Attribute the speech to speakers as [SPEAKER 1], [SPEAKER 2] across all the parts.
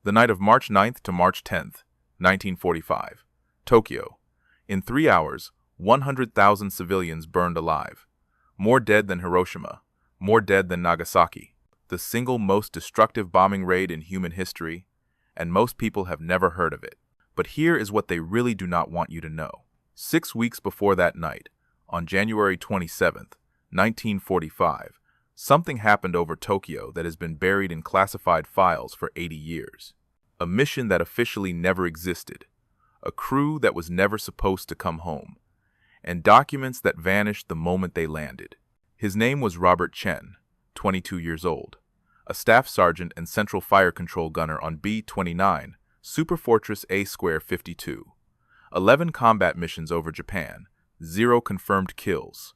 [SPEAKER 1] The night of March 9th to March 10th, 1945. Tokyo. In 3 hours, 100,000 civilians burned alive. More dead than Hiroshima. More dead than Nagasaki. The single most destructive bombing raid in human history, and most people have never heard of it. But here is what they really do not want you to know. 6 weeks before that night, on January 27th, 1945, something happened over Tokyo that has been buried in classified files for 80 years. A mission that officially never existed, a crew that was never supposed to come home, and documents that vanished the moment they landed. His name was Robert Chen, 22 years old, a staff sergeant and central fire control gunner on B-29, Superfortress A-52. 11 combat missions over Japan, 0 confirmed kills.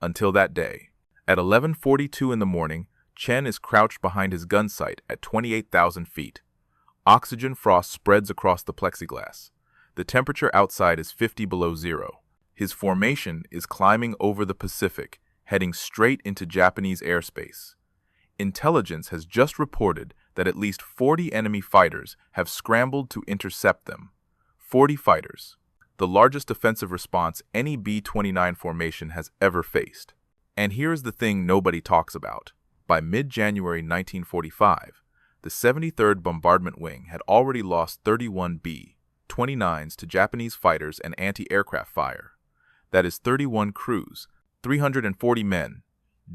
[SPEAKER 1] Until that day. At 11:42 in the morning, Chen is crouched behind his gun sight at 28,000 feet. Oxygen frost spreads across the plexiglass. The temperature outside is 50 below zero. His formation is climbing over the Pacific, heading straight into Japanese airspace. Intelligence has just reported that at least 40 enemy fighters have scrambled to intercept them. 40 fighters. The largest offensive response any B-29 formation has ever faced. And here's the thing nobody talks about. By mid-January 1945, the 73rd Bombardment Wing had already lost 31 B-29s to Japanese fighters and anti-aircraft fire. That is 31 crews, 340 men,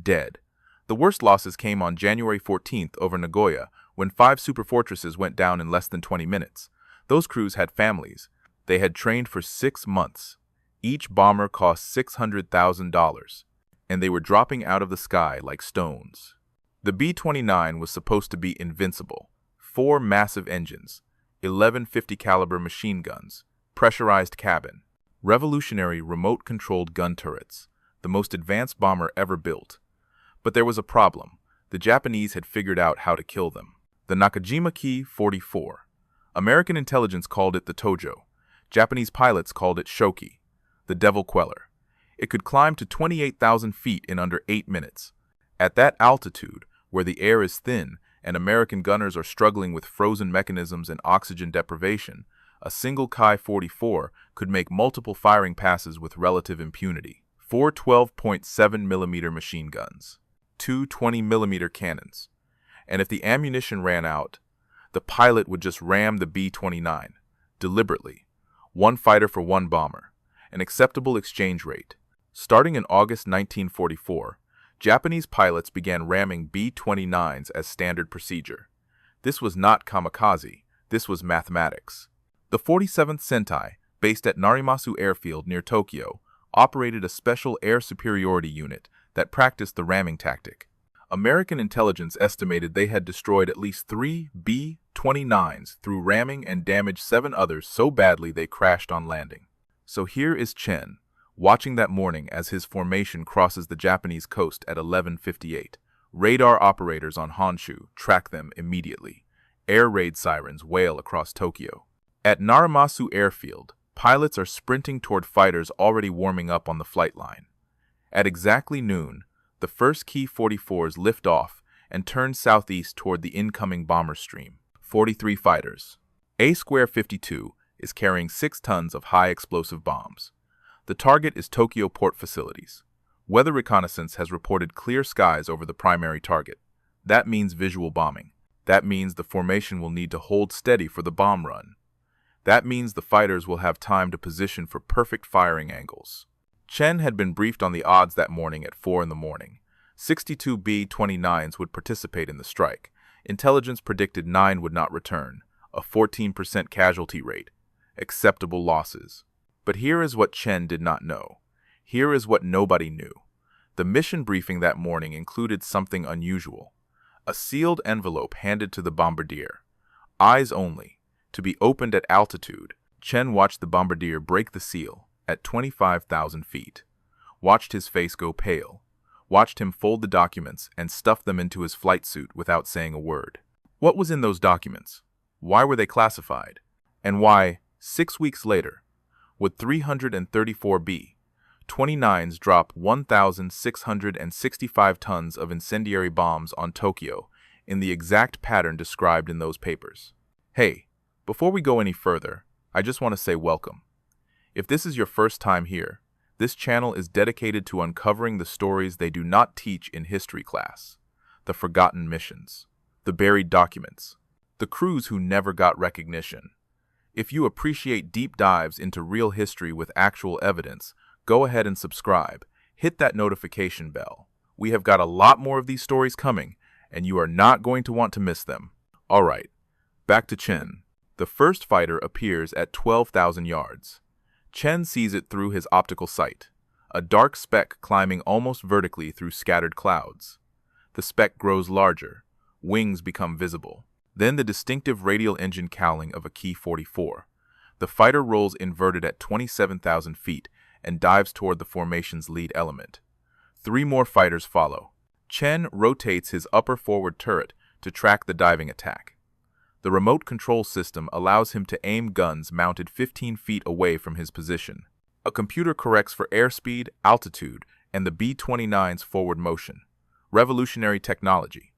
[SPEAKER 1] dead. The worst losses came on January 14th over Nagoya, when 5 superfortresses went down in less than 20 minutes. Those crews had families. They had trained for 6 months. Each bomber cost $600,000. And they were dropping out of the sky like stones. The B-29 was supposed to be invincible. 4 massive engines, 11 50 caliber machine guns, pressurized cabin, revolutionary remote-controlled gun turrets, the most advanced bomber ever built. But there was a problem. The Japanese had figured out how to kill them. The Nakajima Ki-44. American intelligence called it the Tojo. Japanese pilots called it Shoki, the Devil Queller. It could climb to 28,000 feet in under 8 minutes. At that altitude, where the air is thin and American gunners are struggling with frozen mechanisms and oxygen deprivation, a single Ki-44 could make multiple firing passes with relative impunity. 4 12.7mm machine guns, 2 20mm cannons. And if the ammunition ran out, the pilot would just ram the B-29, deliberately. 1 fighter for 1 bomber, an acceptable exchange rate. Starting in August 1944, Japanese pilots began ramming B-29s as standard procedure. This was not kamikaze, this was mathematics. The 47th Sentai, based at Narimasu Airfield near Tokyo, operated a special air superiority unit that practiced the ramming tactic. American intelligence estimated they had destroyed at least 3 B-29s through ramming and damaged 7 others so badly they crashed on landing. So here is Chen, watching that morning as his formation crosses the Japanese coast at 11:58. Radar operators on Honshu track them immediately. Air raid sirens wail across Tokyo. At Narimasu Airfield, pilots are sprinting toward fighters already warming up on the flight line. At exactly noon, the first Ki-44s lift off and turn southeast toward the incoming bomber stream. 43 fighters. A-52 is carrying 6 tons of high explosive bombs. The target is Tokyo port facilities. Weather reconnaissance has reported clear skies over the primary target. That means visual bombing. That means the formation will need to hold steady for the bomb run. That means the fighters will have time to position for perfect firing angles. Chen had been briefed on the odds that morning at 4 in the morning. 62 B-29s would participate in the strike. Intelligence predicted 9 would not return, a 14% casualty rate. Acceptable losses. But here is what Chen did not know. Here is what nobody knew. The mission briefing that morning included something unusual. A sealed envelope handed to the bombardier. Eyes only, to be opened at altitude. Chen watched the bombardier break the seal at 25,000 feet. Watched his face go pale. Watched him fold the documents and stuff them into his flight suit without saying a word. What was in those documents? Why were they classified? And why, 6 weeks later, would 334 B-29s drop 1,665 tons of incendiary bombs on Tokyo in the exact pattern described in those papers? Hey, before we go any further, I just want to say welcome. If this is your first time here, this channel is dedicated to uncovering the stories they do not teach in history class, the forgotten missions, the buried documents, the crews who never got recognition. If you appreciate deep dives into real history with actual evidence, go ahead and subscribe. Hit that notification bell. We have got a lot more of these stories coming, and you are not going to want to miss them. All right, back to Chen. The first fighter appears at 12,000 yards. Chen sees it through his optical sight, a dark speck climbing almost vertically through scattered clouds. The speck grows larger, wings become visible. Then the distinctive radial engine cowling of a Ki-44. The fighter rolls inverted at 27,000 feet and dives toward the formation's lead element. 3 more fighters follow. Chen rotates his upper forward turret to track the diving attack. The remote control system allows him to aim guns mounted 15 feet away from his position. A computer corrects for airspeed, altitude, and the B-29's forward motion. Revolutionary technology.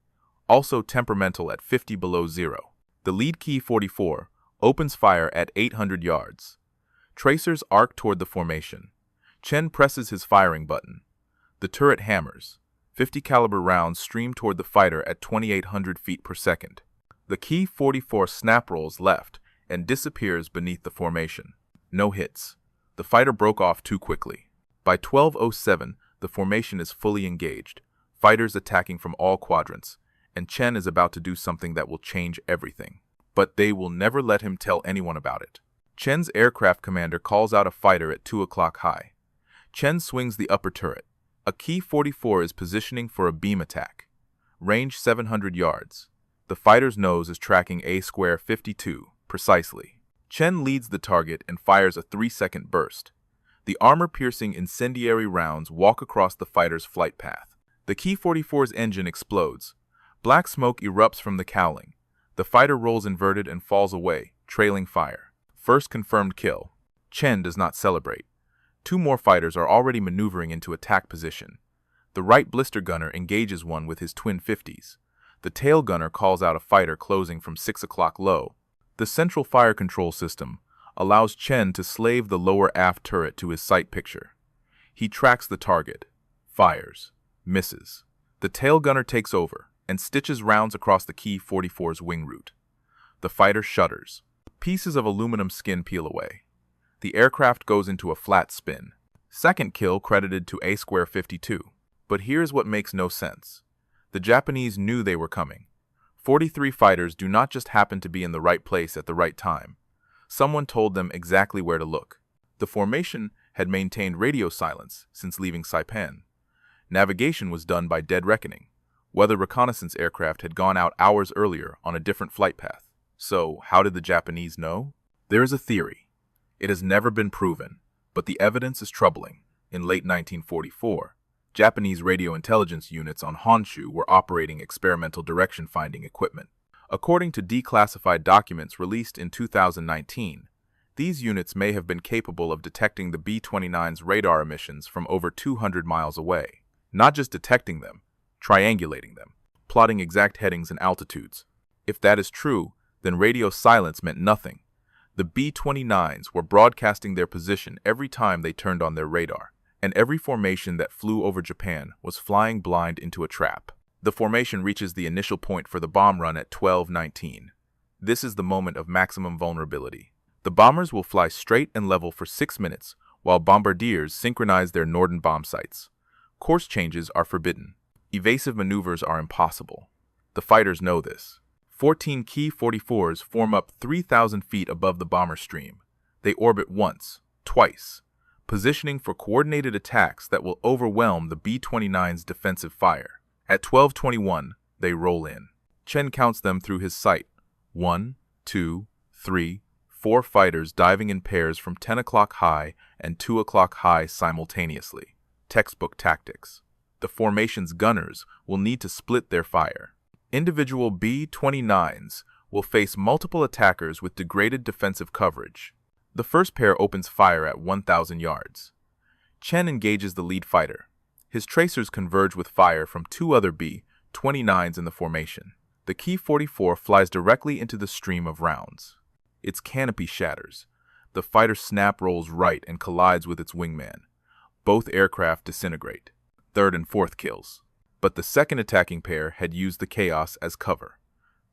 [SPEAKER 1] Also temperamental at 50 below zero. The lead Ki-44 opens fire at 800 yards. Tracers arc toward the formation. Chen presses his firing button. The turret hammers. 50 caliber rounds stream toward the fighter at 2,800 feet per second. The Ki-44 snap rolls left and disappears beneath the formation. No hits. The fighter broke off too quickly. By 12:07, the formation is fully engaged, fighters attacking from all quadrants, and Chen is about to do something that will change everything. But they will never let him tell anyone about it. Chen's aircraft commander calls out a fighter at 2 o'clock high. Chen swings the upper turret. A Ki-44 is positioning for a beam attack. Range 700 yards. The fighter's nose is tracking A-52 precisely. Chen leads the target and fires a 3-second burst. The armor-piercing incendiary rounds walk across the fighter's flight path. The Ki-44's engine explodes. Black smoke erupts from the cowling. The fighter rolls inverted and falls away, trailing fire. First confirmed kill. Chen does not celebrate. 2 more fighters are already maneuvering into attack position. The right blister gunner engages one with his twin 50s. The tail gunner calls out a fighter closing from 6 o'clock low. The central fire control system allows Chen to slave the lower aft turret to his sight picture. He tracks the target, fires, misses. The tail gunner takes over and stitches rounds across the Ki-44's wing root. The fighter shudders. Pieces of aluminum skin peel away. The aircraft goes into a flat spin. Second kill credited to A-52. But here's what makes no sense. The Japanese knew they were coming. 43 fighters do not just happen to be in the right place at the right time. Someone told them exactly where to look. The formation had maintained radio silence since leaving Saipan. Navigation was done by dead reckoning. Weather reconnaissance aircraft had gone out hours earlier on a different flight path. So, how did the Japanese know? There is a theory. It has never been proven, but the evidence is troubling. In late 1944, Japanese radio intelligence units on Honshu were operating experimental direction-finding equipment. According to declassified documents released in 2019, these units may have been capable of detecting the B-29's radar emissions from over 200 miles away. Not just detecting them, triangulating them, plotting exact headings and altitudes. If that is true, then radio silence meant nothing. The B-29s were broadcasting their position every time they turned on their radar, and every formation that flew over Japan was flying blind into a trap. The formation reaches the initial point for the bomb run at 12:19. This is the moment of maximum vulnerability. The bombers will fly straight and level for 6 minutes, while bombardiers synchronize their Norden bomb sights. Course changes are forbidden. Evasive maneuvers are impossible. The fighters know this. 14 Ki-44s form up 3,000 feet above the bomber stream. They orbit once, twice, positioning for coordinated attacks that will overwhelm the B-29's defensive fire. At 12:21, they roll in. Chen counts them through his sight. 1, 2, 3, 4 fighters diving in pairs from 10 o'clock high and 2 o'clock high simultaneously. Textbook tactics. The formation's gunners will need to split their fire. Individual B-29s will face multiple attackers with degraded defensive coverage. The first pair opens fire at 1,000 yards. Chen engages the lead fighter. His tracers converge with fire from 2 other B-29s in the formation. The Ki-44 flies directly into the stream of rounds. Its canopy shatters. The fighter snap rolls right and collides with its wingman. Both aircraft disintegrate. Third and fourth kills. But the second attacking pair had used the chaos as cover.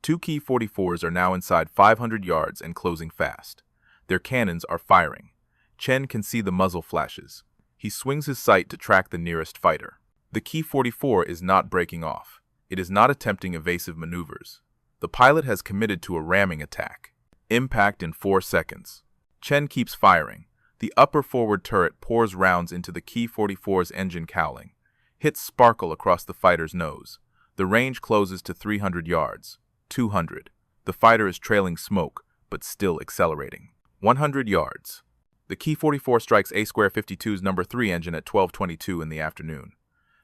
[SPEAKER 1] Two Ki-44s are now inside 500 yards and closing fast. Their cannons are firing. Chen can see the muzzle flashes. He swings his sight to track the nearest fighter. The Ki-44 is not breaking off. It is not attempting evasive maneuvers. The pilot has committed to a ramming attack. Impact in 4 seconds. Chen keeps firing. The upper forward turret pours rounds into the Ki-44's engine cowling. Hits sparkle across the fighter's nose. The range closes to 300 yards. 200. The fighter is trailing smoke, but still accelerating. 100 yards. The Ki-44 strikes A-52's number 3 engine at 12:22 in the afternoon.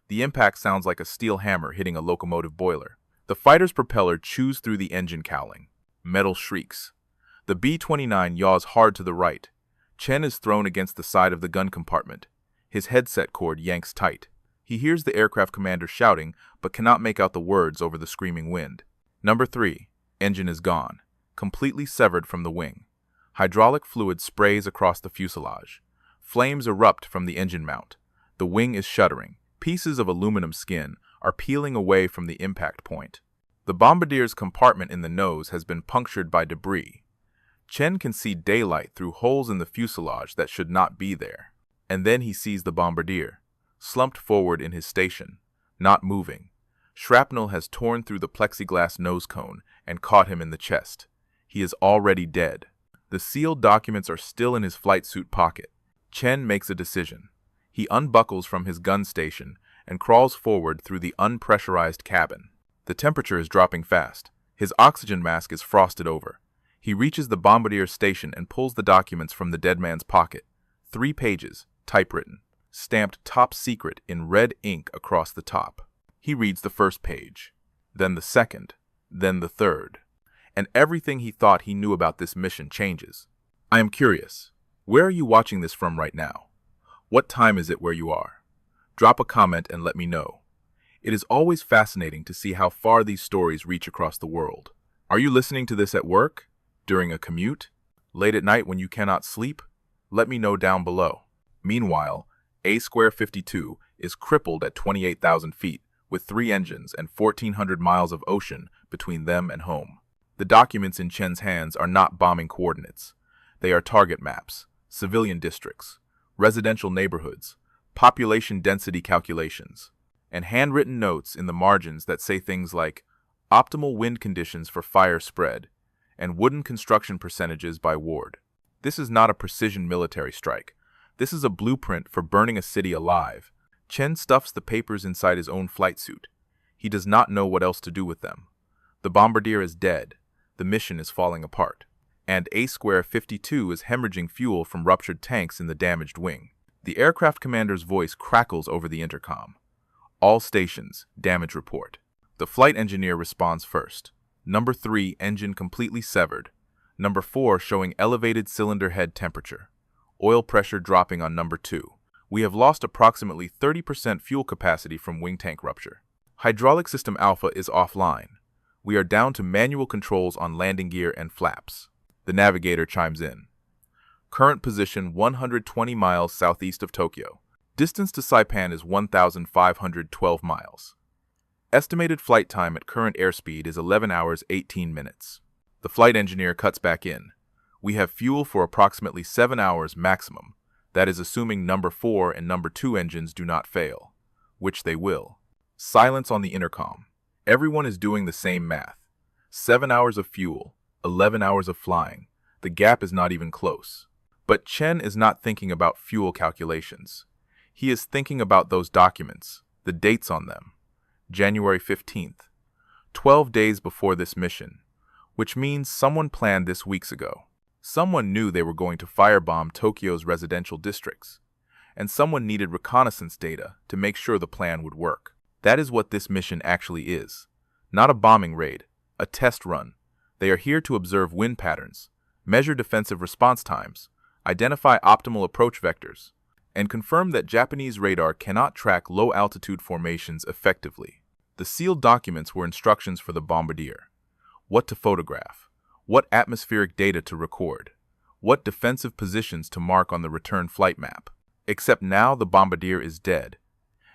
[SPEAKER 1] The impact sounds like a steel hammer hitting a locomotive boiler. The fighter's propeller chews through the engine cowling. Metal shrieks. The B-29 yaws hard to the right. Chen is thrown against the side of the gun compartment. His headset cord yanks tight. He hears the aircraft commander shouting, but cannot make out the words over the screaming wind. Number 3. Engine is gone, completely severed from the wing. Hydraulic fluid sprays across the fuselage. Flames erupt from the engine mount. The wing is shuddering. Pieces of aluminum skin are peeling away from the impact point. The bombardier's compartment in the nose has been punctured by debris. Chen can see daylight through holes in the fuselage that should not be there. And then he sees the bombardier, slumped forward in his station, not moving. Shrapnel has torn through the plexiglass nose cone and caught him in the chest. He is already dead. The sealed documents are still in his flight suit pocket. Chen makes a decision. He unbuckles from his gun station and crawls forward through the unpressurized cabin. The temperature is dropping fast. His oxygen mask is frosted over. He reaches the bombardier's station and pulls the documents from the dead man's pocket. 3 pages, typewritten, stamped top secret in red ink across the top. He reads the first page, then the second, then the third. And everything he thought he knew about this mission changes. I am curious. Where are you watching this from right now? What time is it where you are? Drop a comment and let me know. It is always fascinating to see how far these stories reach across the world. Are you listening to this at work? During a commute? Late at night when you cannot sleep? Let me know down below. Meanwhile, A-52 is crippled at 28,000 feet with 3 engines and 1,400 miles of ocean between them and home. The documents in Chen's hands are not bombing coordinates. They are target maps, civilian districts, residential neighborhoods, population density calculations, and handwritten notes in the margins that say things like optimal wind conditions for fire spread and wooden construction percentages by ward. This is not a precision military strike. This is a blueprint for burning a city alive. Chen stuffs the papers inside his own flight suit. He does not know what else to do with them. The bombardier is dead. The mission is falling apart. And A-52 is hemorrhaging fuel from ruptured tanks in the damaged wing. The aircraft commander's voice crackles over the intercom. All stations, damage report. The flight engineer responds first. Number 3, engine completely severed. Number 4, showing elevated cylinder head temperature. Oil pressure dropping on number 2. We have lost approximately 30% fuel capacity from wing tank rupture. Hydraulic system alpha is offline. We are down to manual controls on landing gear and flaps. The navigator chimes in. Current position 120 miles southeast of Tokyo. Distance to Saipan is 1,512 miles. Estimated flight time at current airspeed is 11 hours 18 minutes. The flight engineer cuts back in. We have fuel for approximately 7 hours maximum. That is assuming number 4 and number 2 engines do not fail, which they will. Silence on the intercom. Everyone is doing the same math. 7 hours of fuel, 11 hours of flying. The gap is not even close. But Chen is not thinking about fuel calculations. He is thinking about those documents, the dates on them. January 15th, 12 days before this mission, which means someone planned this weeks ago. Someone knew they were going to firebomb Tokyo's residential districts, and someone needed reconnaissance data to make sure the plan would work. That is what this mission actually is. Not a bombing raid, a test run. They are here to observe wind patterns, measure defensive response times, identify optimal approach vectors, and confirm that Japanese radar cannot track low-altitude formations effectively. The The sealed documents were instructions for the bombardier. What to photograph, what atmospheric data to record, what defensive positions to mark on the return flight map. Except now the bombardier is dead,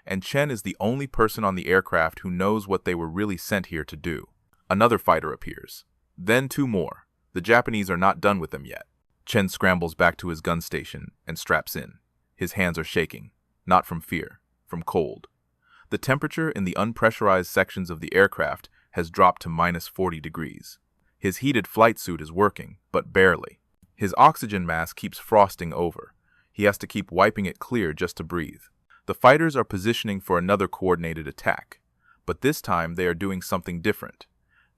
[SPEAKER 1] and Chen is the only person on the aircraft who knows what they were really sent here to do. Another fighter appears. Then two more. The Japanese are not done with them yet. Chen scrambles back to his gun station and straps in. His hands are shaking, not from fear, from cold. The temperature in the unpressurized sections of the aircraft has dropped to -40 degrees. His heated flight suit is working, but barely. His oxygen mask keeps frosting over. He has to keep wiping it clear just to breathe. The fighters are positioning for another coordinated attack, but this time they are doing something different.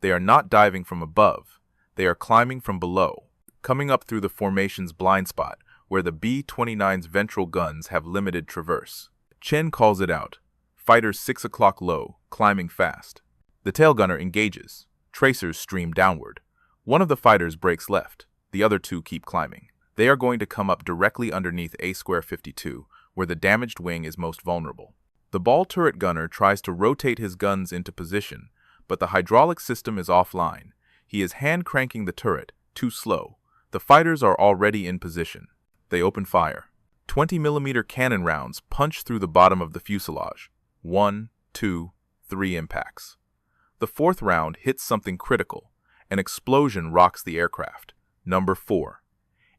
[SPEAKER 1] They are not diving from above. They are climbing from below, coming up through the formation's blind spot, where the B-29's ventral guns have limited traverse. Chen calls it out. Fighters 6 o'clock low, climbing fast. The tail gunner engages. Tracers stream downward. One of the fighters breaks left. The other two keep climbing. They are going to come up directly underneath A-52, where the damaged wing is most vulnerable. The ball turret gunner tries to rotate his guns into position, but the hydraulic system is offline. He is hand-cranking the turret, too slow. The fighters are already in position. They open fire. 20mm cannon rounds punch through the bottom of the fuselage. 1, 2, 3 impacts. The fourth round hits something critical. An explosion rocks the aircraft. Number 4.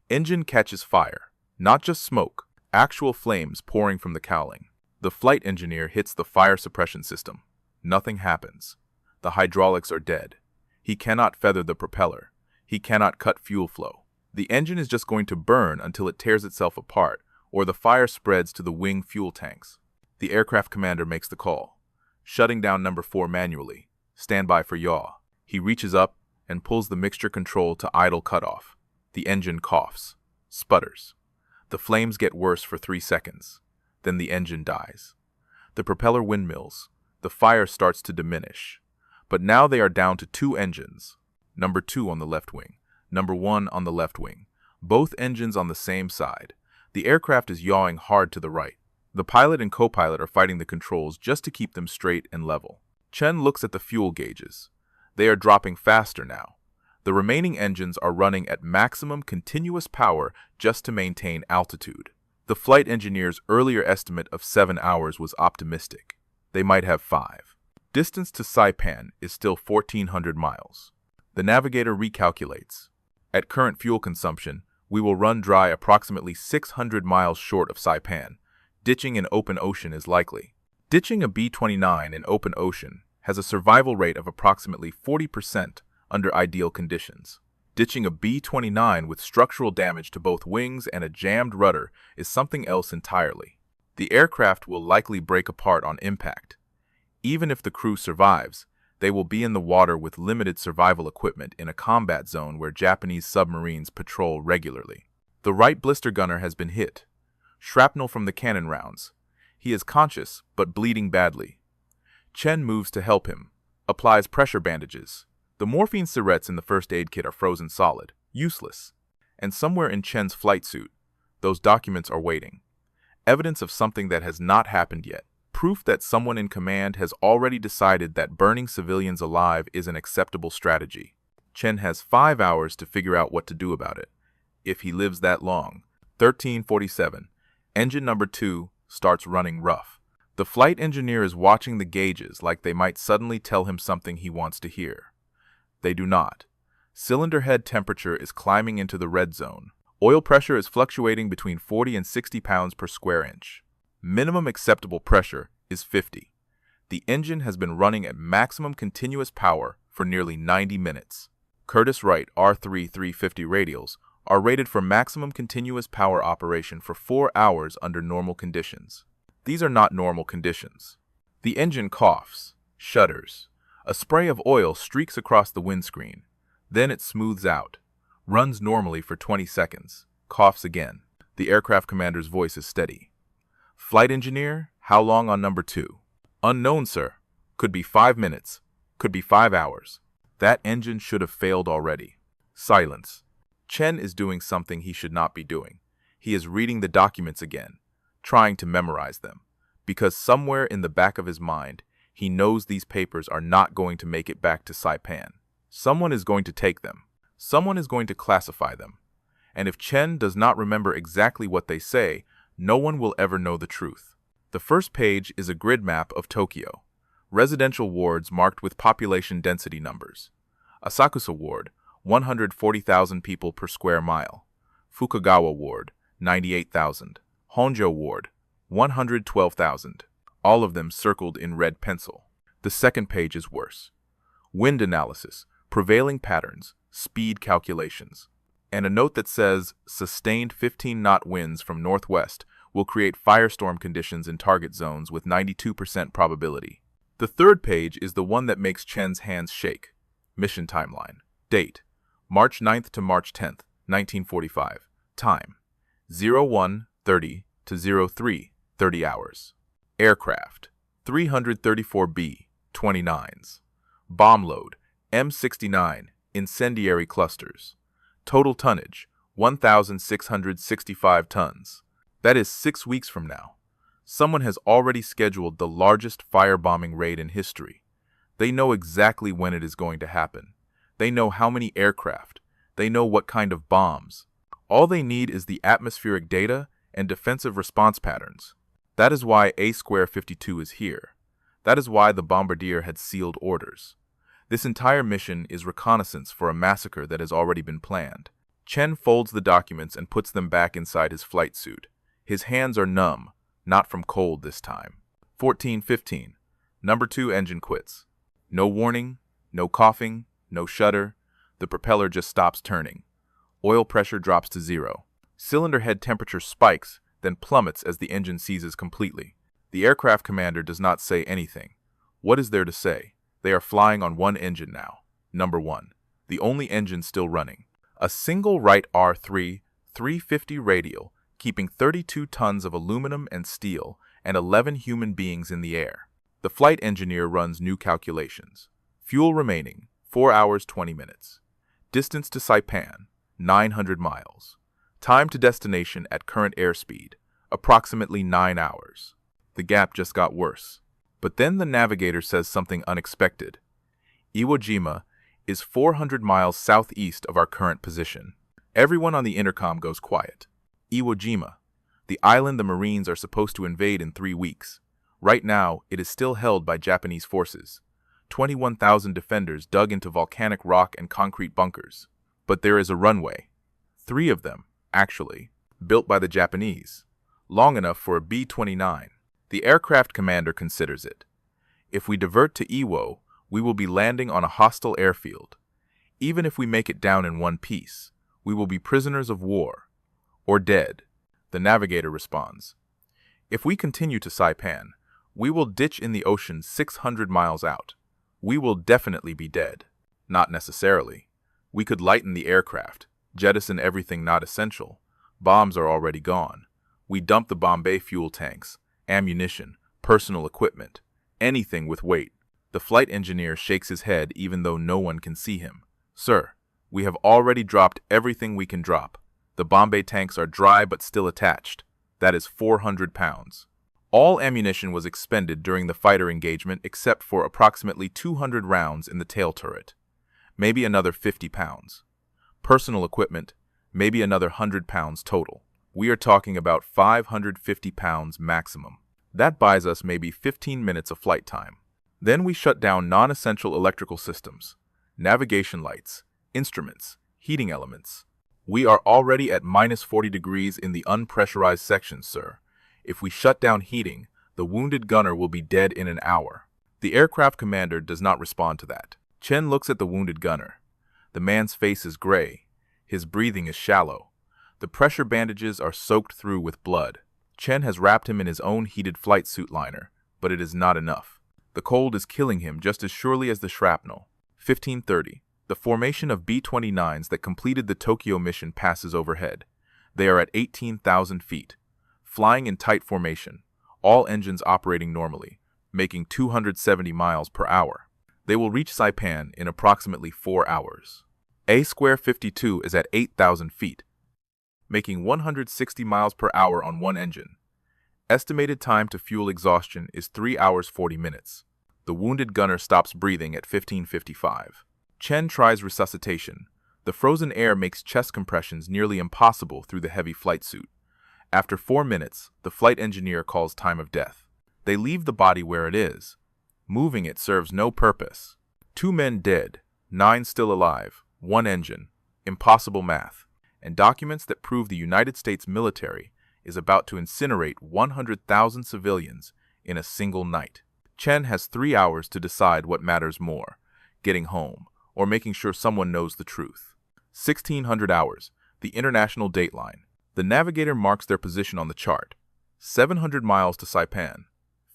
[SPEAKER 1] Engine catches fire. Not just smoke, actual flames pouring from the cowling. The flight engineer hits the fire suppression system. Nothing happens. The hydraulics are dead. He cannot feather the propeller. He cannot cut fuel flow. The engine is just going to burn until it tears itself apart, or the fire spreads to the wing fuel tanks. The aircraft commander makes the call. Shutting down number 4 manually. Stand by for yaw. He reaches up and pulls the mixture control to idle cutoff. The engine coughs, sputters. The flames get worse for 3 seconds. Then the engine dies. The propeller windmills. The fire starts to diminish. But now they are down to 2 engines. Number 2 on the left wing. Number 1 on the left wing. Both engines on the same side. The aircraft is yawing hard to the right. The pilot and co-pilot are fighting the controls just to keep them straight and level. Chen looks at the fuel gauges. They are dropping faster now. The remaining engines are running at maximum continuous power just to maintain altitude. The flight engineer's earlier estimate of 7 hours was optimistic. They might have 5. Distance to Saipan is still 1,400 miles. The navigator recalculates. At current fuel consumption, we will run dry approximately 600 miles short of Saipan. Ditching in open ocean is likely. Ditching a B-29 in open ocean has a survival rate of approximately 40% under ideal conditions. Ditching a B-29 with structural damage to both wings and a jammed rudder is something else entirely. The aircraft will likely break apart on impact. Even if the crew survives, they will be in the water with limited survival equipment in a combat zone where Japanese submarines patrol regularly. The right blister gunner has been hit. Shrapnel from the cannon rounds. He is conscious, but bleeding badly. Chen moves to help him, applies pressure bandages. The morphine syrettes in the first aid kit are frozen solid, useless. And somewhere in Chen's flight suit, those documents are waiting. Evidence of something that has not happened yet. Proof that someone in command has already decided that burning civilians alive is an acceptable strategy. Chen has 5 hours to figure out what to do about it, if he lives that long. 1347. Engine number 2 starts running rough. The flight engineer is watching the gauges like they might suddenly tell him something he wants to hear. They do not. Cylinder head temperature is climbing into the red zone. Oil pressure is fluctuating between 40 and 60 pounds per square inch. Minimum acceptable pressure is 50. The engine has been running at maximum continuous power for nearly 90 minutes. Curtiss-Wright R3-350 radials are rated for maximum continuous power operation for 4 hours under normal conditions. These are not normal conditions. The engine coughs, shudders. A spray of oil streaks across the windscreen. Then it smooths out, runs normally for 20 seconds, coughs again. The aircraft commander's voice is steady. Flight engineer, how long on number 2? Unknown, sir. Could be 5 minutes. Could be 5 hours. That engine should have failed already. Silence. Chen is doing something he should not be doing. He is reading the documents again, trying to memorize them, because somewhere in the back of his mind, He knows these papers are not going to make it back to Saipan. Someone is going to take them. Someone is going to classify them. And if Chen does not remember exactly what they say, no one will ever know the truth. The first page is a grid map of Tokyo. Residential wards marked with population density numbers. Asakusa Ward, 140,000 people per square mile. Fukagawa Ward, 98,000. Honjo Ward, 112,000. All of them circled in red pencil. The second page is worse. Wind analysis, prevailing patterns, speed calculations. And a note that says, sustained 15-knot winds from northwest will create firestorm conditions in target zones with 92% probability. The third page is the one that makes Chen's hands shake. Mission timeline. Date: March 9th to March 10th, 1945. Time: 01:30 to 03:30 hours. Aircraft: 334 B-29s. Bomb load: M69 incendiary clusters. Total tonnage: 1,665 tons. That is 6 weeks from now. Someone has already scheduled the largest firebombing raid in history. They know exactly when it is going to happen. They know how many aircraft. They know what kind of bombs. All they need is the atmospheric data and defensive response patterns. That is why A-52 is here. That is why the bombardier had sealed orders. This entire mission is reconnaissance for a massacre that has already been planned. Chen folds the documents and puts them back inside his flight suit. His hands are numb, not from cold this time. 14:15. Number 2 engine quits. No warning, no coughing, no shudder. The propeller just stops turning. Oil pressure drops to 0. Cylinder head temperature spikes, then plummets as the engine seizes completely. The aircraft commander does not say anything. What is there to say? They are flying on one engine now. Number 1. The only engine still running. A single Wright R3 350 radial, keeping 32 tons of aluminum and steel and 11 human beings in the air. The flight engineer runs new calculations. Fuel remaining, 4 hours 20 minutes. Distance to Saipan, 900 miles. Time to destination at current airspeed, approximately 9 hours. The gap just got worse. But then the navigator says something unexpected. Iwo Jima is 400 miles southeast of our current position. Everyone on the intercom goes quiet. Iwo Jima, the island the Marines are supposed to invade in 3 weeks. Right now, it is still held by Japanese forces. 21,000 defenders dug into volcanic rock and concrete bunkers. But there is a runway. 3 of them, actually, built by the Japanese. Long enough for a B-29. The aircraft commander considers it. If we divert to Iwo, we will be landing on a hostile airfield. Even if we make it down in one piece, we will be prisoners of war. Or dead, the navigator responds. If we continue to Saipan, we will ditch in the ocean 600 miles out. We will definitely be dead. Not necessarily. We could lighten the aircraft, jettison everything not essential. Bombs are already gone. We dump the Bombay fuel tanks, ammunition, personal equipment, anything with weight. The flight engineer shakes his head even though no one can see him. Sir, we have already dropped everything we can drop. The Bombay tanks are dry but still attached. That is 400 pounds. All ammunition was expended during the fighter engagement except for approximately 200 rounds in the tail turret. Maybe another 50 pounds. Personal equipment, maybe another 100 pounds total. We are talking about 550 pounds maximum. That buys us maybe 15 minutes of flight time. Then we shut down non-essential electrical systems, navigation lights, instruments, heating elements. We are already at minus 40 degrees in the unpressurized sections, sir. If we shut down heating, the wounded gunner will be dead in an hour. The aircraft commander does not respond to that. Chen looks at the wounded gunner. The man's face is gray. His breathing is shallow. The pressure bandages are soaked through with blood. Chen has wrapped him in his own heated flight suit liner, but it is not enough. The cold is killing him just as surely as the shrapnel. 15:30. The formation of B-29s that completed the Tokyo mission passes overhead. They are at 18,000 feet. Flying in tight formation, all engines operating normally, making 270 miles per hour. They will reach Saipan in approximately 4 hours. A-52 is at 8,000 feet, making 160 miles per hour on one engine. Estimated time to fuel exhaustion is 3 hours 40 minutes. The wounded gunner stops breathing at 15:55. Chen tries resuscitation. The frozen air makes chest compressions nearly impossible through the heavy flight suit. After 4 minutes, the flight engineer calls time of death. They leave the body where it is. Moving it serves no purpose. 2 men dead, 9 still alive, 1 engine. Impossible math. And documents that prove the United States military is about to incinerate 100,000 civilians in a single night. Chen has 3 hours to decide what matters more, getting home, or making sure someone knows the truth. 1600 hours, the international dateline. The navigator marks their position on the chart. 700 miles to Saipan.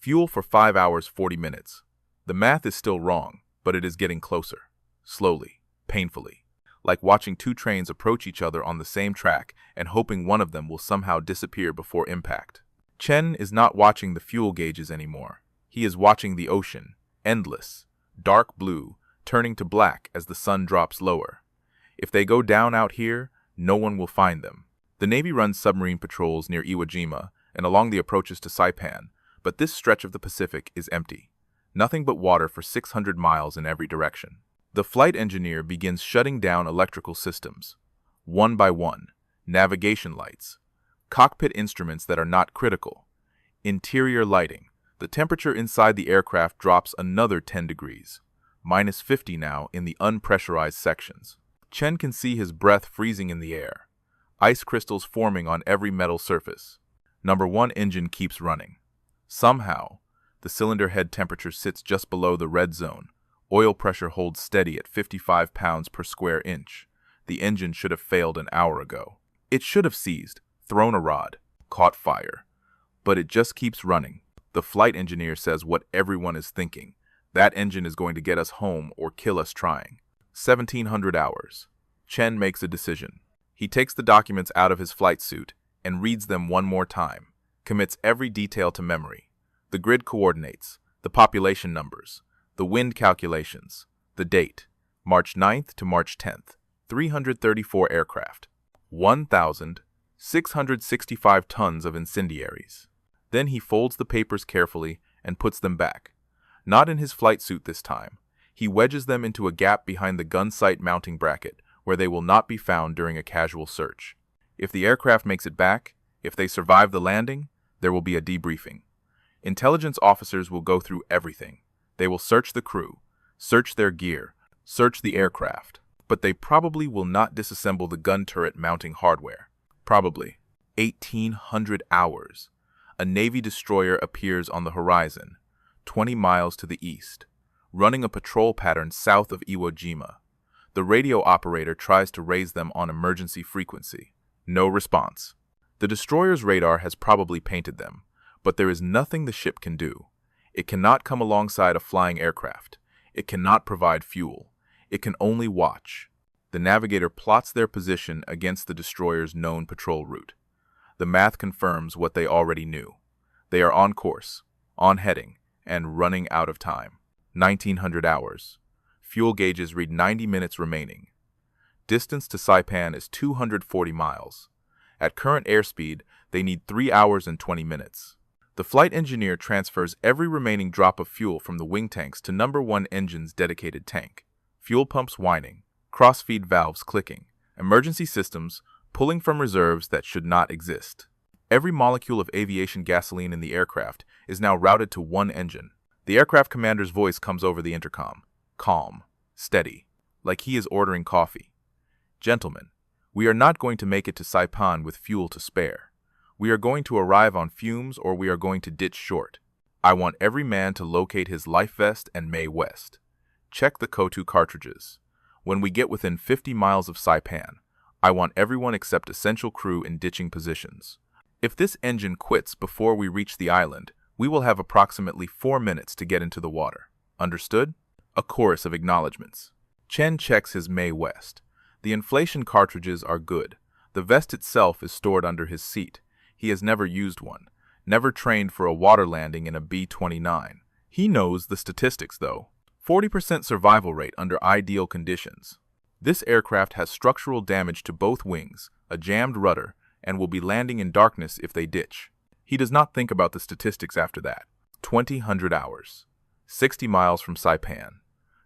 [SPEAKER 1] Fuel for 5 hours 40 minutes. The math is still wrong, but it is getting closer. Slowly, painfully. Like watching 2 trains approach each other on the same track and hoping one of them will somehow disappear before impact. Chen is not watching the fuel gauges anymore. He is watching the ocean, endless, dark blue, turning to black as the sun drops lower. If they go down out here, no one will find them. The Navy runs submarine patrols near Iwo Jima and along the approaches to Saipan, but this stretch of the Pacific is empty. Nothing but water for 600 miles in every direction. The flight engineer begins shutting down electrical systems. One by one, navigation lights, cockpit instruments that are not critical, interior lighting. The temperature inside the aircraft drops another 10 degrees, -50 now in the unpressurized sections. Chen can see his breath freezing in the air, ice crystals forming on every metal surface. Number 1 engine keeps running. Somehow, the cylinder head temperature sits just below the red zone. Oil pressure holds steady at 55 pounds per square inch. The engine should have failed an hour ago. It should have seized, thrown a rod, caught fire. But it just keeps running. The flight engineer says what everyone is thinking. That engine is going to get us home or kill us trying. 1700 hours. Chen makes a decision. He takes the documents out of his flight suit and reads them one more time, commits every detail to memory. The grid coordinates, the population numbers, the wind calculations, the date, March 9th to March 10th, 334 aircraft, 1,665 tons of incendiaries. Then he folds the papers carefully and puts them back. Not in his flight suit this time. He wedges them into a gap behind the gun sight mounting bracket, where they will not be found during a casual search. If the aircraft makes it back, if they survive the landing, there will be a debriefing. Intelligence officers will go through everything. They will search the crew, search their gear, search the aircraft. But they probably will not disassemble the gun turret mounting hardware. Probably. 1800 hours. A Navy destroyer appears on the horizon, 20 miles to the east, running a patrol pattern south of Iwo Jima. The radio operator tries to raise them on emergency frequency. No response. The destroyer's radar has probably painted them, but there is nothing the ship can do. It cannot come alongside a flying aircraft. It cannot provide fuel. It can only watch. The navigator plots their position against the destroyer's known patrol route. The math confirms what they already knew. They are on course, on heading, and running out of time. 1900 hours. Fuel gauges read 90 minutes remaining. Distance to Saipan is 240 miles. At current airspeed, they need 3 hours and 20 minutes. The flight engineer transfers every remaining drop of fuel from the wing tanks to number 1 engine's dedicated tank. Fuel pumps whining, cross-feed valves clicking, emergency systems pulling from reserves that should not exist. Every molecule of aviation gasoline in the aircraft is now routed to 1 engine. The aircraft commander's voice comes over the intercom, calm, steady, like he is ordering coffee. Gentlemen, we are not going to make it to Saipan with fuel to spare. We are going to arrive on fumes or we are going to ditch short. I want every man to locate his life vest and Mae West. Check the CO2 cartridges. When we get within 50 miles of Saipan, I want everyone except essential crew in ditching positions. If this engine quits before we reach the island, we will have approximately 4 minutes to get into the water. Understood? A chorus of acknowledgments. Chen checks his Mae West. The inflation cartridges are good. The vest itself is stored under his seat. He has never used one, never trained for a water landing in a B-29. He knows the statistics, though. 40% survival rate under ideal conditions. This aircraft has structural damage to both wings, a jammed rudder, and will be landing in darkness if they ditch. He does not think about the statistics after that. 2000 hours. 60 miles from Saipan.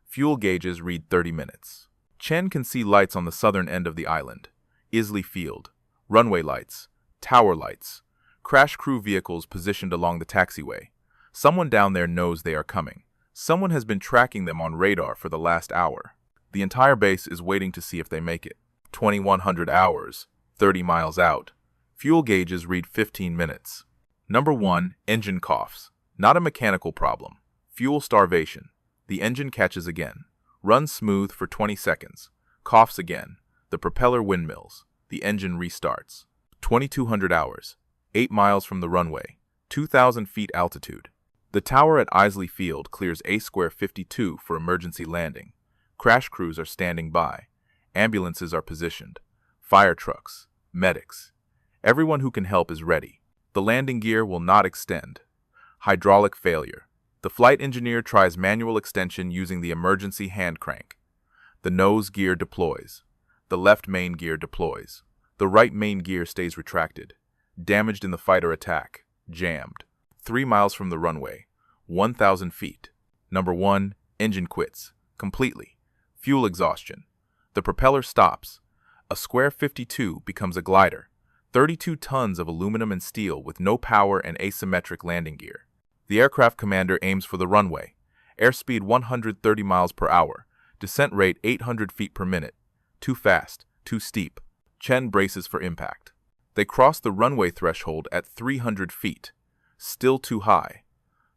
[SPEAKER 1] Fuel gauges read 30 minutes. Chen can see lights on the southern end of the island. Isley Field, runway lights, tower lights, crash crew vehicles positioned along the taxiway. Someone down there knows they are coming. Someone has been tracking them on radar for the last hour. The entire base is waiting to see if they make it. 2100 hours, 30 miles out. Fuel gauges read 15 minutes. Number 1, engine coughs. Not a mechanical problem. Fuel starvation. The engine catches again. Runs smooth for 20 seconds. Coughs again. The propeller windmills. The engine restarts. 2200 hours. 8 miles from the runway. 2,000 feet altitude. The tower at Isley Field clears A-square 52 for emergency landing. Crash crews are standing by. Ambulances are positioned. Fire trucks. Medics. Everyone who can help is ready. The landing gear will not extend. Hydraulic failure. The flight engineer tries manual extension using the emergency hand crank. The nose gear deploys. The left main gear deploys. The right main gear stays retracted. Damaged in the fighter attack. Jammed. 3 miles from the runway. 1,000 feet. Number 1, engine quits. Completely. Fuel exhaustion. The propeller stops. A square 52 becomes a glider. 32 tons of aluminum and steel with no power and asymmetric landing gear. The aircraft commander aims for the runway. Airspeed 130 miles per hour. Descent rate 800 feet per minute. Too fast, too steep. Chen braces for impact. They cross the runway threshold at 300 feet. Still too high.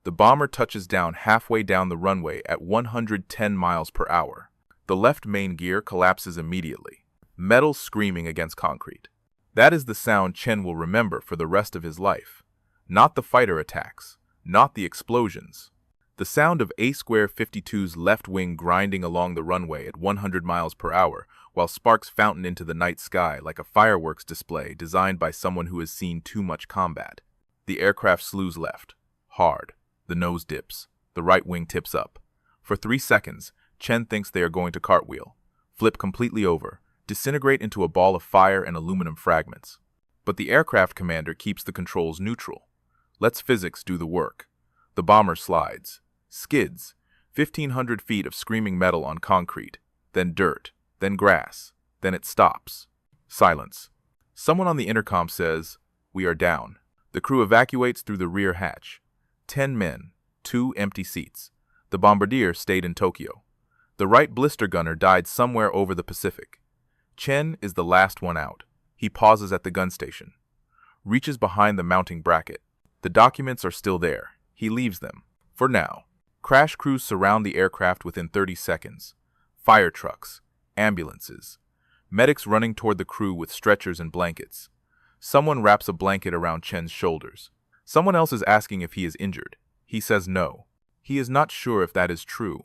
[SPEAKER 1] The bomber touches down halfway down the runway at 110 miles per hour. The left main gear collapses immediately. Metal screaming against concrete. That is the sound Chen will remember for the rest of his life. Not the fighter attacks. Not the explosions. The sound of A-square 52's left wing grinding along the runway at 100 miles per hour while sparks fountain into the night sky like a fireworks display designed by someone who has seen too much combat. The aircraft slews left. Hard. The nose dips. The right wing tips up. For 3 seconds, Chen thinks they are going to cartwheel, flip completely over, disintegrate into a ball of fire and aluminum fragments. But the aircraft commander keeps the controls neutral. Lets physics do the work. The bomber slides, skids, 1,500 feet of screaming metal on concrete, then dirt, then grass, then it stops. Silence. Someone on the intercom says, "We are down." The crew evacuates through the rear hatch. 10 men, 2 empty seats. The bombardier stayed in Tokyo. The right blister gunner died somewhere over the Pacific. Chen is the last one out. He pauses at the gun station. Reaches behind the mounting bracket. The documents are still there. He leaves them. For now. Crash crews surround the aircraft within 30 seconds. Fire trucks. Ambulances. Medics running toward the crew with stretchers and blankets. Someone wraps a blanket around Chen's shoulders. Someone else is asking if he is injured. He says no. He is not sure if that is true.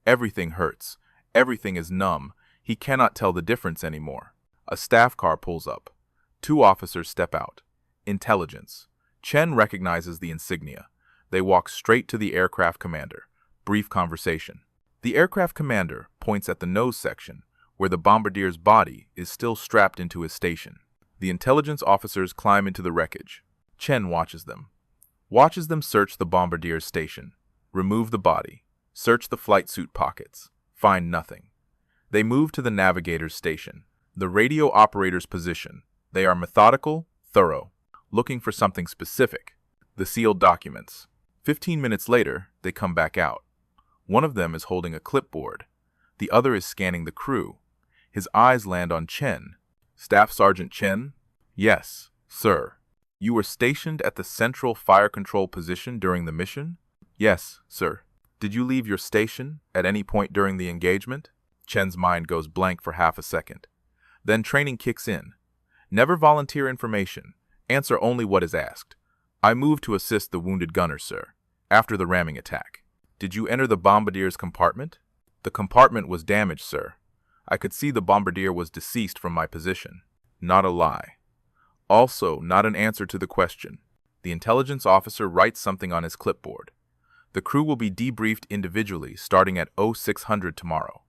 [SPEAKER 1] Everything hurts. Everything is numb. He cannot tell the difference anymore. A staff car pulls up. 2 officers step out. Intelligence. Chen recognizes the insignia. They walk straight to the aircraft commander. Brief conversation. The aircraft commander points at the nose section, where the bombardier's body is still strapped into his station. The intelligence officers climb into the wreckage. Chen watches them. Watches them search the bombardier's station. Remove the body. Search the flight suit pockets. Find nothing. They move to the navigator's station. The radio operator's position. They are methodical, thorough, looking for something specific. The sealed documents. 15 minutes later, they come back out. One of them is holding a clipboard. The other is scanning the crew. His eyes land on Chen. Staff Sergeant Chen? Yes, sir. You were stationed at the central fire control position during the mission? Yes, sir. Did you leave your station at any point during the engagement? Chen's mind goes blank for half a second. Then training kicks in. Never volunteer information. Answer only what is asked. I moved to assist the wounded gunner, sir, after the ramming attack. Did you enter the bombardier's compartment? The compartment was damaged, sir. I could see the bombardier was deceased from my position. Not a lie. Also, not an answer to the question. The intelligence officer writes something on his clipboard. The crew will be debriefed individually starting at 0600 tomorrow.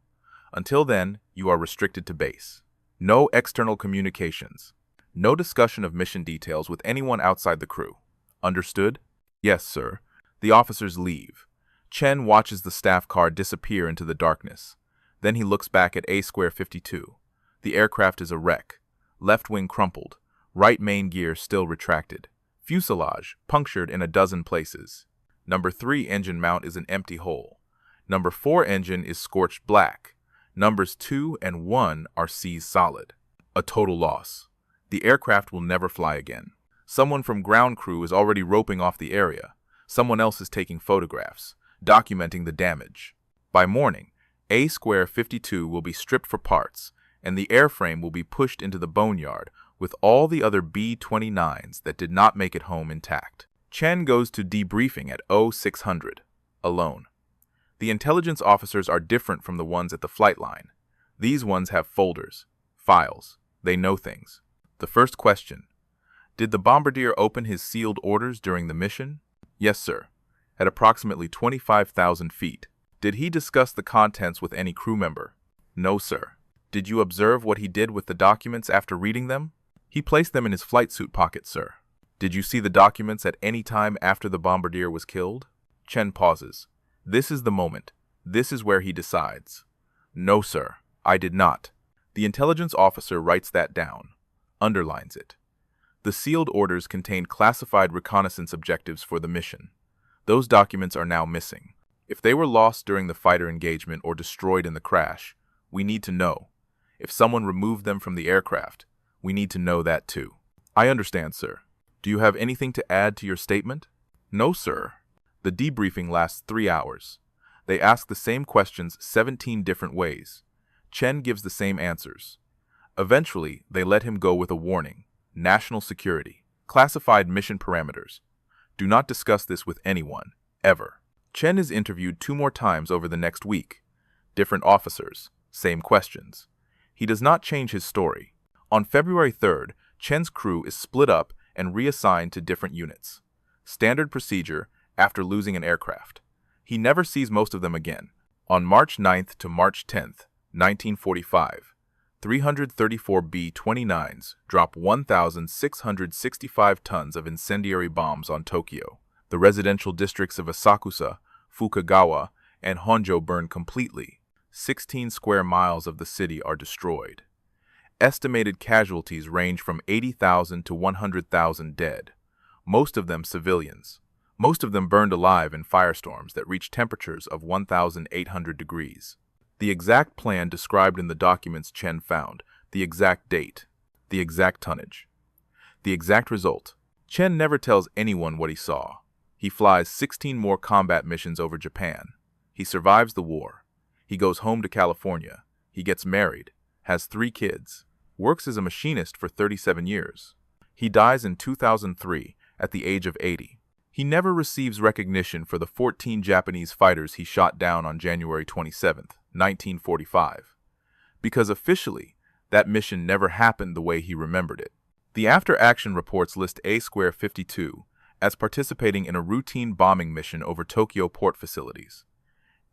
[SPEAKER 1] Until then, you are restricted to base. No external communications. No discussion of mission details with anyone outside the crew. Understood? Yes, sir. The officers leave. Chen watches the staff car disappear into the darkness. Then he looks back at A-Square 52. The aircraft is a wreck. Left wing crumpled. Right main gear still retracted. Fuselage punctured in a dozen places. Number 3 engine mount is an empty hole. Number 4 engine is scorched black. Numbers 2 and 1 are seized solid. A total loss. The aircraft will never fly again. Someone from ground crew is already roping off the area. Someone else is taking photographs, documenting the damage. By morning, A-Square 52 will be stripped for parts, and the airframe will be pushed into the boneyard with all the other B-29s that did not make it home intact. Chen goes to debriefing at 0600, alone. The intelligence officers are different from the ones at the flight line. These ones have folders, files. They know things. The first question: did the bombardier open his sealed orders during the mission? Yes, sir. At approximately 25,000 feet. Did he discuss the contents with any crew member? No, sir. Did you observe what he did with the documents after reading them? He placed them in his flight suit pocket, sir. Did you see the documents at any time after the bombardier was killed? Chen pauses. This is the moment. This is where he decides. No, sir. I did not. The intelligence officer writes that down, underlines it. The sealed orders contained classified reconnaissance objectives for the mission. Those documents are now missing. If they were lost during the fighter engagement or destroyed in the crash, we need to know. If someone removed them from the aircraft, we need to know that too. I understand, sir. Do you have anything to add to your statement? No, sir. The debriefing lasts 3 hours. They ask the same questions 17 different ways. Chen gives the same answers. Eventually, they let him go with a warning. National security. Classified mission parameters. Do not discuss this with anyone, ever. Chen is interviewed 2 more times over the next week. Different officers, same questions. He does not change his story. On February 3rd, Chen's crew is split up and reassigned to different units. Standard procedure after losing an aircraft. He never sees most of them again. On March 9th to March 10th, 1945, 334 B-29s drop 1,665 tons of incendiary bombs on Tokyo. The residential districts of Asakusa, Fukagawa, and Honjo burn completely. 16 square miles of the city are destroyed. Estimated casualties range from 80,000 to 100,000 dead, most of them civilians. Most of them burned alive in firestorms that reached temperatures of 1,800 degrees. The exact plan described in the documents Chen found, the exact date, the exact tonnage, the exact result. Chen never tells anyone what he saw. He flies 16 more combat missions over Japan. He survives the war. He goes home to California. He gets married, has 3 kids, works as a machinist for 37 years. He dies in 2003 at the age of 80. He never receives recognition for the 14 Japanese fighters he shot down on January 27, 1945, because officially, that mission never happened the way he remembered it. The after-action reports list A-Square 52 as participating in a routine bombing mission over Tokyo port facilities.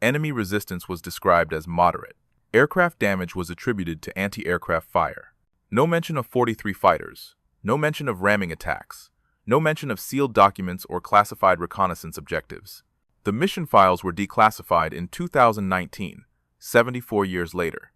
[SPEAKER 1] Enemy resistance was described as moderate. Aircraft damage was attributed to anti-aircraft fire. No mention of 43 fighters. No mention of ramming attacks. No mention of sealed documents or classified reconnaissance objectives. The mission files were declassified in 2019, 74 years later.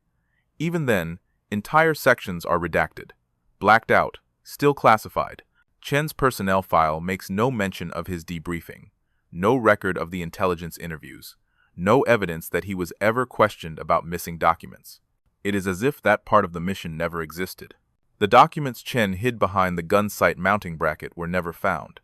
[SPEAKER 1] Even then, entire sections are redacted, blacked out, still classified. Chen's personnel file makes no mention of his debriefing, no record of the intelligence interviews, no evidence that he was ever questioned about missing documents. It is as if that part of the mission never existed. The documents Chen hid behind the gun sight mounting bracket were never found.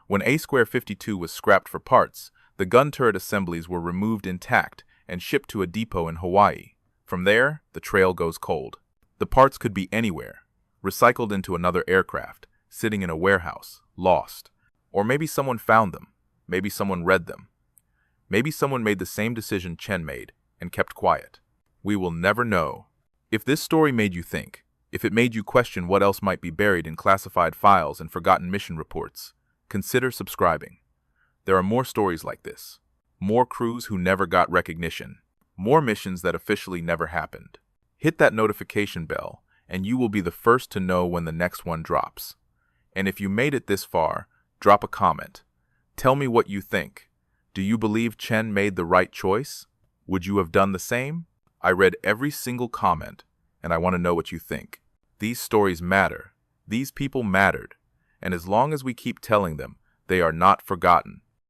[SPEAKER 1] When A-Square 52 was scrapped for parts, the gun turret assemblies were removed intact and shipped to a depot in Hawaii. From there, the trail goes cold. The parts could be anywhere, recycled into another aircraft, sitting in a warehouse, lost. Or maybe someone found them. Maybe someone read them. Maybe someone made the same decision Chen made and kept quiet. We will never know. If this story made you think, if it made you question what else might be buried in classified files and forgotten mission reports, consider subscribing. There are more stories like this. More crews who never got recognition. More missions that officially never happened. Hit that notification bell, and you will be the first to know when the next one drops. And if you made it this far, drop a comment. Tell me what you think. Do you believe Chen made the right choice? Would you have done the same? I read every single comment, and I want to know what you think. These stories matter. These people mattered. And as long as we keep telling them, they are not forgotten.